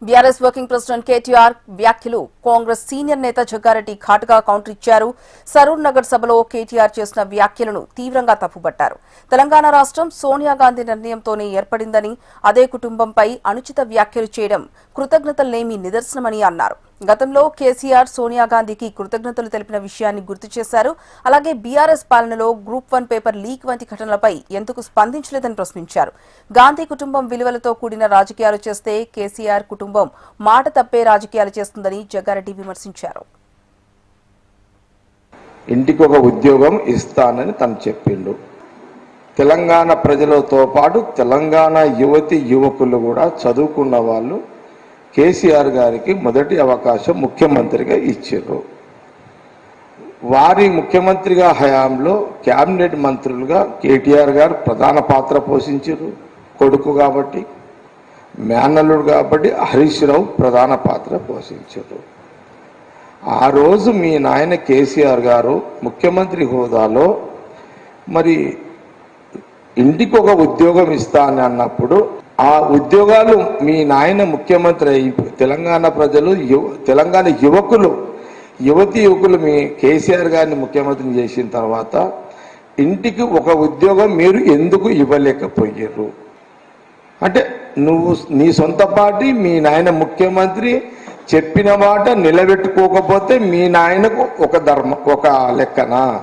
BRS working president KTR వ్యాఖ్యలు Congress senior నేత జగ్గారెడ్డి ఘాటుగా కౌంటర్ ఇచ్చారు. సరూర్ నగర్ సభలో కేటీఆర్ చేసిన వ్యాఖ్యలను తీవ్రంగా తప్పుపట్టారు. తెలంగాణ రాష్ట్రం సోనియా గాంధీ నిర్ణయంతోనే ఏర్పడిందని, అదే కుటుంబంపై అనుచిత వ్యాఖ్యలు చేయడం కృతజ్ఞతలేమీ నిదర్శనమని అన్నారు. గతంలో కేసీఆర్ సోనియా గాంధీకి కృతజ్ఞతలు తెలిపిన విషయాన్ని గుర్తు చేశారు. అలాగే బీఆర్ఎస్ పాలనలో గ్రూప్ 1 పేపర్ లీక్ వంటి ఘటనలపై ఎందుకు స్పందించలేదని ప్రశ్నించారు. గాంధీ కుటుంబం విలువలతో కూడిన రాజకీయాలు చేస్తే కేసీఆర్ కుటుంబం మాట తప్పే రాజకీయాలు చేస్తుందని జగ్గారెడ్డి విమర్శించారు. ఇంటికి ఒక ఉద్యోగం ఇస్తానని తను చెప్పిండు. తెలంగాణ ప్రజలతో పాటు తెలంగాణ యువతి యువకులు కూడా చదువుకున్న వాళ్ళు కేసీఆర్ గారికి మొదటి అవకాశం ముఖ్యమంత్రిగా ఇచ్చారు. వారి ముఖ్యమంత్రిగా హయాంలో క్యాబినెట్ మంత్రులుగా కేటీఆర్ గారు ప్రధాన పాత్ర పోషించారు. కొడుకు కాబట్టి, మేనల్లుడు కాబట్టి హరీష్ రావు ప్రధాన పాత్ర పోషించారు. ఆ రోజు మీ నాయన కేసీఆర్ గారు ముఖ్యమంత్రి హోదాలో మరి ఇంటికి ఒక ఉద్యోగం ఇస్తా అని అన్నప్పుడు ఆ ఉద్యోగాలు మీ నాయన ముఖ్యమంత్రి అయి తెలంగాణ ప్రజలు తెలంగాణ యువతి యువకులు మీ కేసీఆర్ గారిని ముఖ్యమంత్రిని చేసిన తర్వాత ఇంటికి ఒక ఉద్యోగం మీరు ఎందుకు ఇవ్వలేకపోయారు? అంటే నువ్వు నీ సొంత పార్టీ మీ నాయన ముఖ్యమంత్రి చెప్పిన మాట నిలబెట్టుకోకపోతే మీ నాయనకు ఒక లెక్కనా?